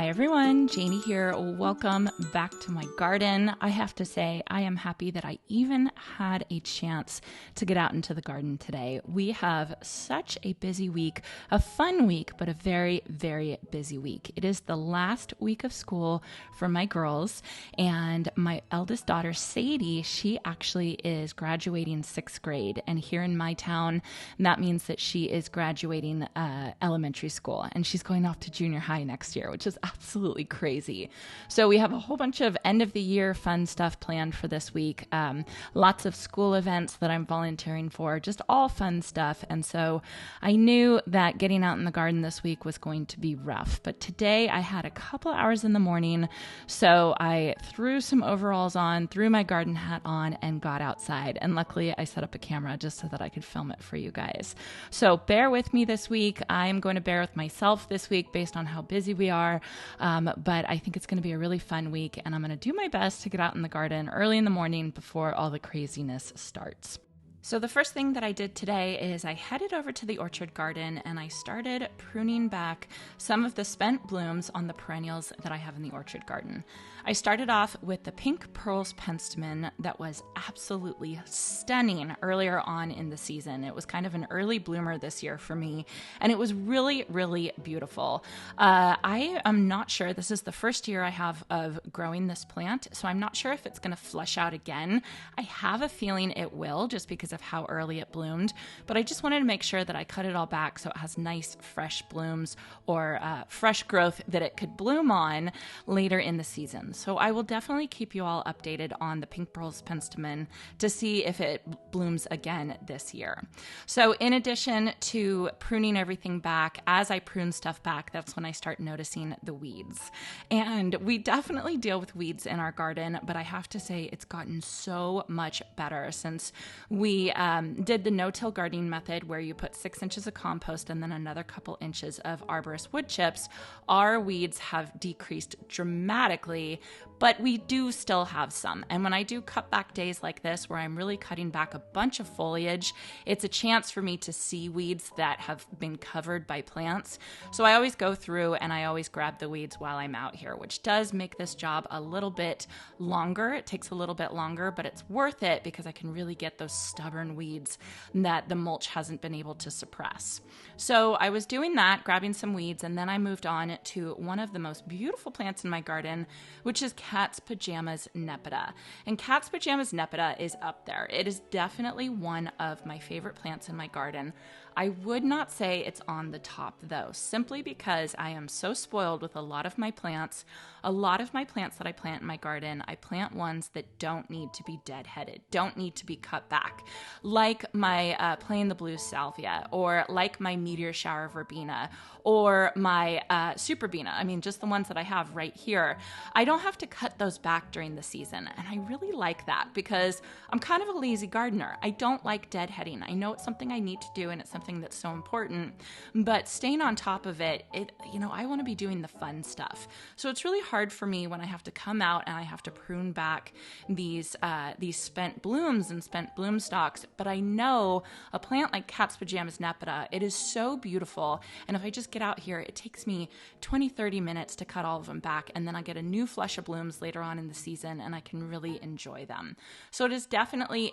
Hi everyone, Janie here. Welcome back to my garden. I have to say, I am happy that I even had a chance to get out into the garden today. We have such a busy week, a fun week, but a very, very busy week. It is the last week of school for my girls, and my eldest daughter, Sadie, she actually is graduating 6th grade. And here in my town, that means that she is graduating elementary school, and she's going off to junior high next year, which is absolutely crazy. So we have a whole bunch of end of the year fun stuff planned for this week. Lots of school events that I'm volunteering for, just all fun stuff. And so I knew that getting out in the garden this week was going to be rough. But today I had a couple hours in the morning, so I threw some overalls on, threw my garden hat on, and got outside. And luckily I set up a camera just so that I could film it for you guys. So bear with me this week. I'm going to bear with myself this week based on how busy we are. But I think it's going to be a really fun week, and I'm going to do my best to get out in the garden early in the morning before all the craziness starts. So the first thing that I did today is I headed over to the orchard garden and I started pruning back some of the spent blooms on the perennials that I have in the orchard garden. I started off with the pink pearls penstemon that was absolutely stunning earlier on in the season. It was kind of an early bloomer this year for me, and it was really, really beautiful. I am not sure, this is the first year I have of growing this plant, so I'm not sure if it's going to flush out again. I have a feeling it will, just because of how early it bloomed, but I just wanted to make sure that I cut it all back so it has nice fresh blooms or fresh growth that it could bloom on later in the season. So I will definitely keep you all updated on the pink pearls penstemon to see if it blooms again this year. So in addition to pruning everything back, as I prune stuff back, that's when I start noticing the weeds. And we definitely deal with weeds in our garden, but I have to say it's gotten so much better since we did the no-till gardening method where you put 6 inches of compost and then another couple inches of arborist wood chips. Our weeds have decreased dramatically, but we do still have some. And when I do cut back days like this, where I'm really cutting back a bunch of foliage, it's a chance for me to see weeds that have been covered by plants. So I always go through and I always grab the weeds while I'm out here, which does make this job a little bit longer. It takes a little bit longer, but it's worth it because I can really get those stubborn weeds that the mulch hasn't been able to suppress. So I was doing that, grabbing some weeds, and then I moved on to one of the most beautiful plants in my garden, which is Cat's Pajamas Nepeta. And Cat's Pajamas Nepeta is up there. It is definitely one of my favorite plants in my garden. I would not say it's on the top though, simply because I am so spoiled with a lot of my plants. A lot of my plants that I plant in my garden, I plant ones that don't need to be deadheaded, don't need to be cut back, like my Playing the Blues salvia, or like my Meteor Shower verbena, or my superbena. I mean, just the ones that I have right here. I don't have to cut those back during the season, and I really like that because I'm kind of a lazy gardener. I don't like deadheading. I know it's something I need to do, and it's something that's so important, but staying on top of it, I want to be doing the fun stuff. So it's really hard for me when I have to come out and I have to prune back these spent blooms and spent bloom stalks. But I know a plant like Cat's Pajamas Nepeta, it is so beautiful. And if I just get out here, it takes me 20-30 minutes to cut all of them back. And then I get a new flush of blooms later on in the season and I can really enjoy them. So it is definitely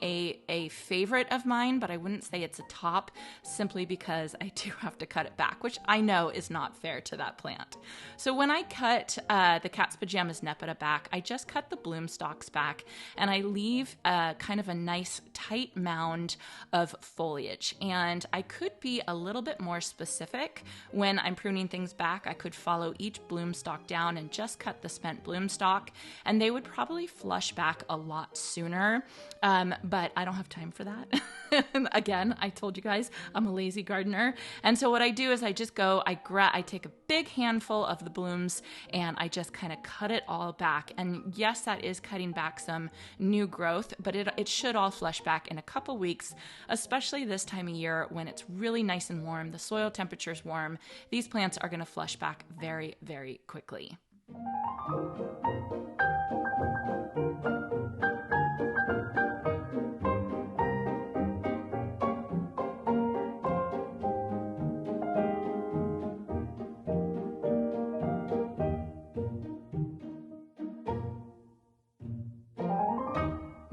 a favorite of mine, but I wouldn't say it's a top, simply because I do have to cut it back, which I know is not fair to that plant. So when I cut the Cat's Pajamas Nepeta back, I just cut the bloom stalks back and I leave kind of a nice tight mound of foliage. And I could be a little bit more specific when I'm pruning things back. I could follow each bloom stalk down and just cut the spent bloom stalk, and they would probably flush back a lot sooner, but I don't have time for that. Again, I told you guys I'm a lazy gardener, and so what I do is I just go, I take a big handful of the blooms and I just kind of cut it all back. And yes, that is cutting back some new growth, but it should all flush back in a couple weeks, especially this time of year when it's really nice and warm, the soil temperature's warm. These plants are going to flush back very, very quickly.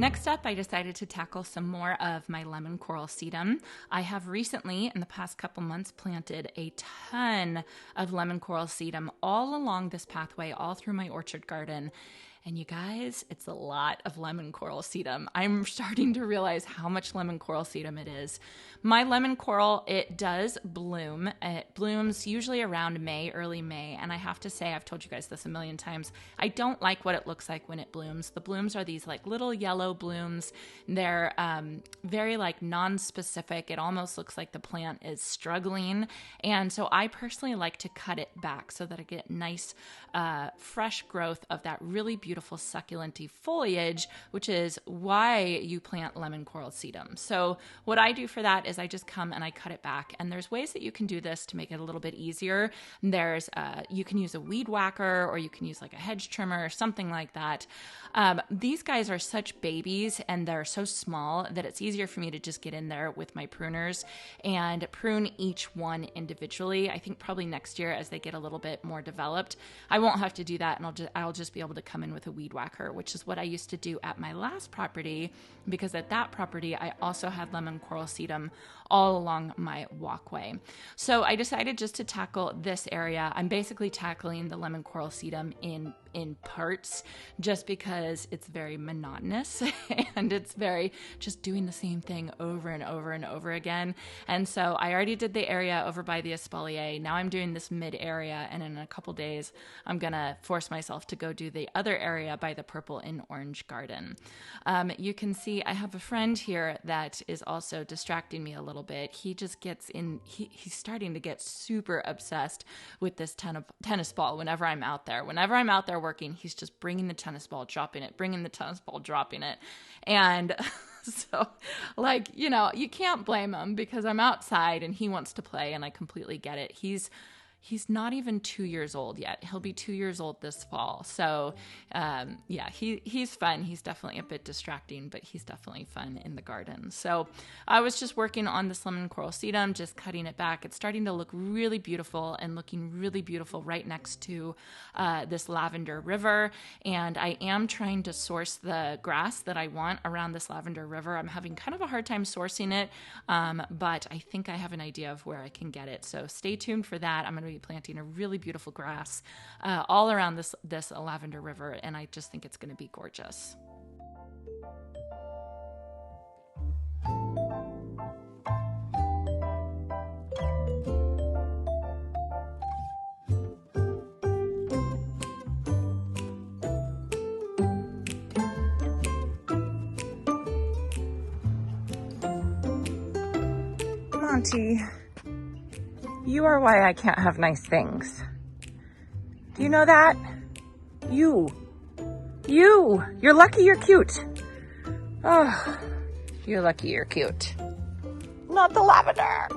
Next up, I decided to tackle some more of my lemon coral sedum. I have recently, in the past couple months, planted a ton of lemon coral sedum all along this pathway, all through my orchard garden. And you guys, it's a lot of lemon coral sedum. I'm starting to realize how much lemon coral sedum it is. My lemon coral, it does bloom. It blooms usually around May, early May. And I have to say, I've told you guys this a million times, I don't like what it looks like when it blooms. The blooms are these like little yellow blooms. They're very like non-specific. It almost looks like the plant is struggling. And so I personally like to cut it back so that I get nice, fresh growth of that really beautiful succulenty foliage, which is why you plant lemon coral sedum. So what I do for that is I just come and I cut it back. And there's ways that you can do this to make it a little bit easier. There's you can use a weed whacker, or you can use like a hedge trimmer or something like that. These guys are such babies and they're so small that it's easier for me to just get in there with my pruners and prune each one individually. I think probably next year, as they get a little bit more developed, I won't have to do that, and I'll just be able to come in with a weed whacker, which is what I used to do at my last property, because at that property I also had lemon coral sedum all along my walkway. So I decided just to tackle this area. I'm basically tackling the lemon coral sedum in parts, just because it's very monotonous and it's very just doing the same thing over and over and over again. And so I already did the area over by the espalier. Now I'm doing this mid area, and in a couple days I'm gonna force myself to go do the other area by the purple and orange garden. You can see I have a friend here that is also distracting me a little bit. He just gets in, he's starting to get super obsessed with this tennis ball whenever I'm out there. Whenever I'm out there working, he's just bringing the tennis ball, dropping it, bringing the tennis ball, dropping it. And so, like, you know, you can't blame him, because I'm outside and he wants to play, and I completely get it. He's not even 2 years old yet. He'll be 2 years old this fall. So, yeah, he's fun. He's definitely a bit distracting, but he's definitely fun in the garden. So I was just working on this lemon coral sedum, just cutting it back. It's starting to look really beautiful and looking really beautiful right next to this lavender river. And I am trying to source the grass that I want around this lavender river. I'm having kind of a hard time sourcing it, but I think I have an idea of where I can get it. So stay tuned for that. I'm going to be planting a really beautiful grass all around this lavender river, and I just think it's going to be gorgeous. Monty, you are why I can't have nice things. Do you know that? You're lucky you're cute. Oh, you're lucky you're cute. Not the lavender.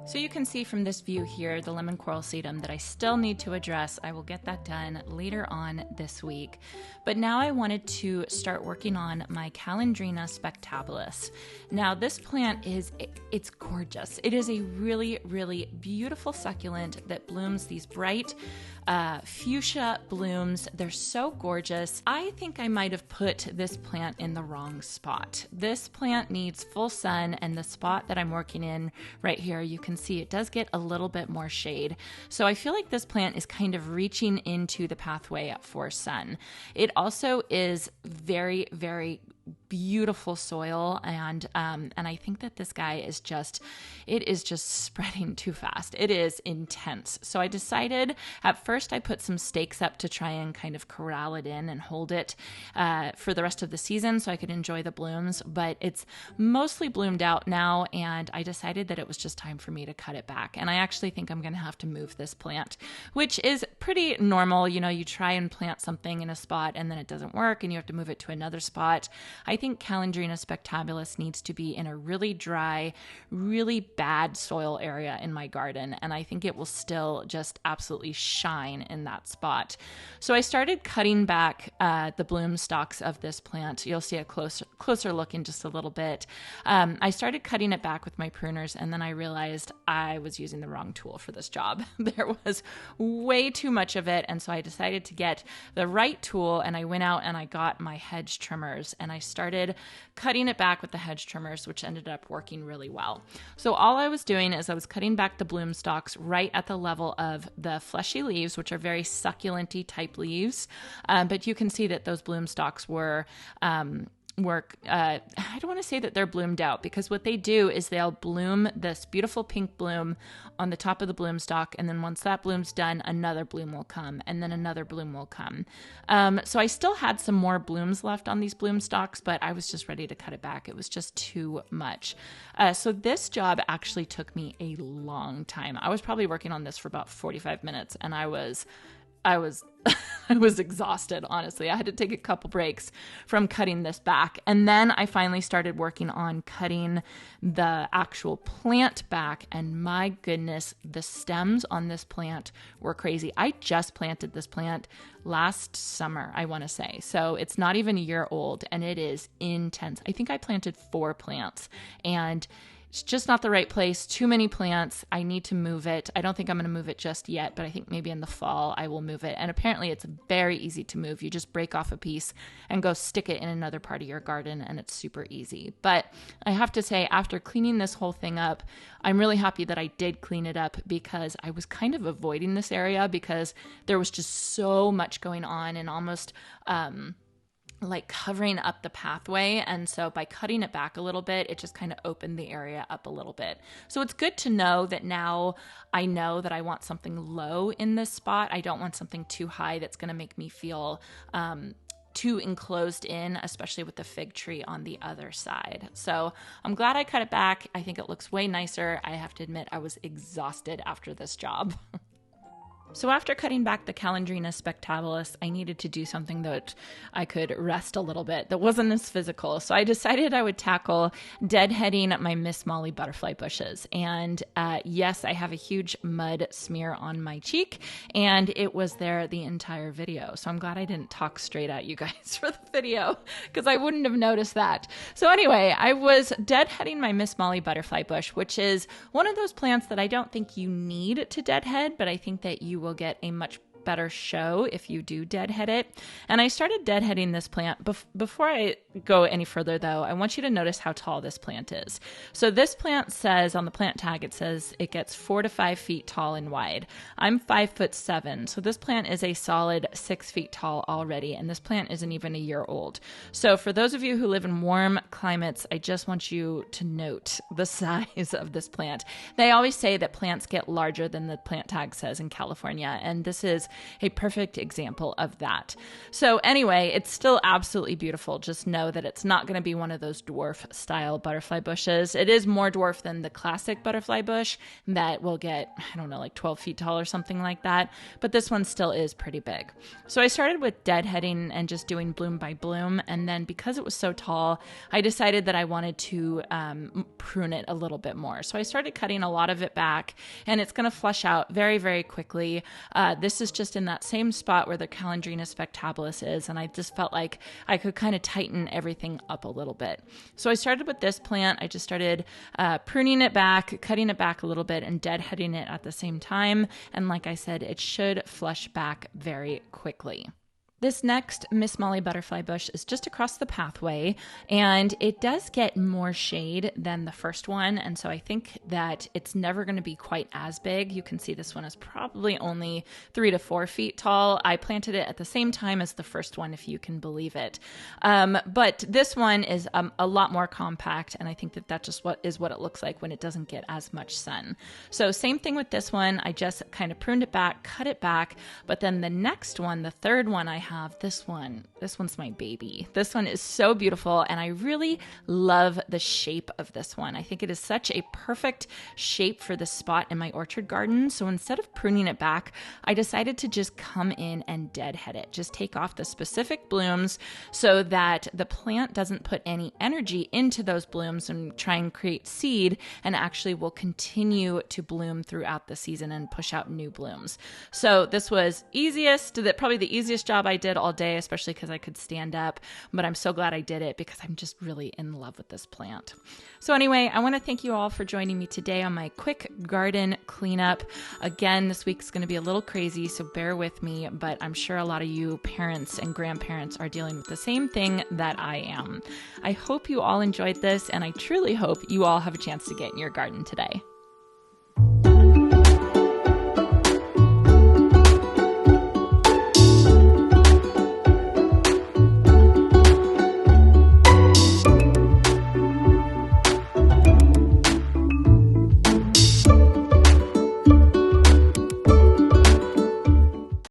So you can see from this view here, the lemon coral sedum that I still need to address. I will get that done later on this week. But now I wanted to start working on my Kalandrina Spectabulus. Now this plant it's gorgeous. It is a really, really beautiful succulent that blooms these bright fuchsia blooms. They're so gorgeous. I think I might have put this plant in the wrong spot. This plant needs full sun, and the spot that I'm working in right here, you can see it does get a little bit more shade. So I feel like this plant is kind of reaching into the pathway for sun. It also is very, very beautiful soil, and I think that this guy is just spreading too fast. It is intense. So I decided at first I put some stakes up to try and kind of corral it in and hold it for the rest of the season so I could enjoy the blooms, but it's mostly bloomed out now, and I decided that it was just time for me to cut it back. And I actually think I'm going to have to move this plant, which is pretty normal. You know, you try and plant something in a spot and then it doesn't work and you have to move it to another spot. I think Kalandrina Spectabulus needs to be in a really dry, really bad soil area in my garden. And I think it will still just absolutely shine in that spot. So I started cutting back the bloom stalks of this plant. You'll see a closer look in just a little bit. I started cutting it back with my pruners, and then I realized I was using the wrong tool for this job. There was way too much of it, and so I decided to get the right tool, and I went out and I got my hedge trimmers, and I started cutting it back with the hedge trimmers, which ended up working really well. So all I was doing is I was cutting back the bloom stalks right at the level of the fleshy leaves, which are very succulent-y type leaves, but you can see that those bloom stalks were I don't want to say that they're bloomed out, because what they do is they'll bloom this beautiful pink bloom on the top of the bloom stalk, and then once that bloom's done, another bloom will come, and then another bloom will come. So I still had some more blooms left on these bloom stalks, but I was just ready to cut it back. It was just too much. So this job actually took me a long time. I was probably working on this for about 45 minutes, and I was I was exhausted, honestly. I had to take a couple breaks from cutting this back. And then I finally started working on cutting the actual plant back. And my goodness, the stems on this plant were crazy. I just planted this plant last summer, I want to say. So it's not even a year old, and it is intense. I think I planted 4 plants, and it's just not the right place. Too many plants. I need to move it. I don't think I'm going to move it just yet, but I think maybe in the fall I will move it. And apparently it's very easy to move. You just break off a piece and go stick it in another part of your garden, and it's super easy. But I have to say, after cleaning this whole thing up, I'm really happy that I did clean it up, because I was kind of avoiding this area because there was just so much going on and almost like covering up the pathway. And so by cutting it back a little bit, it just kind of opened the area up a little bit. So it's good to know that now I know that I want something low in this spot. I don't want something too high that's going to make me feel too enclosed in, especially with the fig tree on the other side. So I'm glad I cut it back. I think it looks way nicer. I have to admit, I was exhausted after this job. So after cutting back the Kalandrina Spectabulus, I needed to do something that I could rest a little bit, that wasn't as physical. So I decided I would tackle deadheading my Miss Molly butterfly bushes. And yes, I have a huge mud smear on my cheek, and it was there the entire video. So I'm glad I didn't talk straight at you guys for the video, because I wouldn't have noticed that. So anyway, I was deadheading my Miss Molly butterfly bush, which is one of those plants that I don't think you need to deadhead, but I think that you will get a much better show if you do deadhead it. And I started deadheading this plant. Before I go any further though, I want you to notice how tall this plant is. So this plant says on the plant tag, it says it gets 4 to 5 feet tall and wide. I'm 5'7". So this plant is a solid 6 feet tall already. And this plant isn't even a year old. So for those of you who live in warm climates, I just want you to note the size of this plant. They always say that plants get larger than the plant tag says in California. And this is a perfect example of that. So anyway, it's still absolutely beautiful. Just know that it's not going to be one of those dwarf style butterfly bushes. It is more dwarf than the classic butterfly bush that will get, I don't know, like 12 feet tall or something like that. But this one still is pretty big. So I started with deadheading and just doing bloom by bloom. And then because it was so tall, I decided that I wanted to prune it a little bit more. So I started cutting a lot of it back, and it's going to flush out very, very quickly. This is just in that same spot where the Kalandrina Spectabulus is, and I just felt like I could kind of tighten everything up a little bit. So I started with this plant. I just started pruning it back, cutting it back a little bit, and deadheading it at the same time. And like I said, it should flush back very quickly. This next Miss Molly butterfly bush is just across the pathway, and it does get more shade than the first one, and so I think that it's never going to be quite as big. You can see this one is probably only 3 to 4 feet tall. I planted it at the same time as the first one, if you can believe it. But this one is a lot more compact, and I think that that just what it looks like when it doesn't get as much sun. So same thing with this one. I just kind of pruned it back, cut it back, but then the next one, the third one I have this one. This one's my baby. This one is so beautiful, and I really love the shape of this one. I think it is such a perfect shape for the spot in my orchard garden. So instead of pruning it back, I decided to just come in and deadhead it. Just take off the specific blooms so that the plant doesn't put any energy into those blooms and try and create seed, and actually will continue to bloom throughout the season and push out new blooms. So this was probably the easiest job I did all day, especially because I could stand up, but I'm so glad I did it because I'm just really in love with this plant. So anyway, I want to thank you all for joining me today on my quick garden cleanup. Again, this week's going to be a little crazy, so bear with me, but I'm sure a lot of you parents and grandparents are dealing with the same thing that I am. I hope you all enjoyed this, and I truly hope you all have a chance to get in your garden today.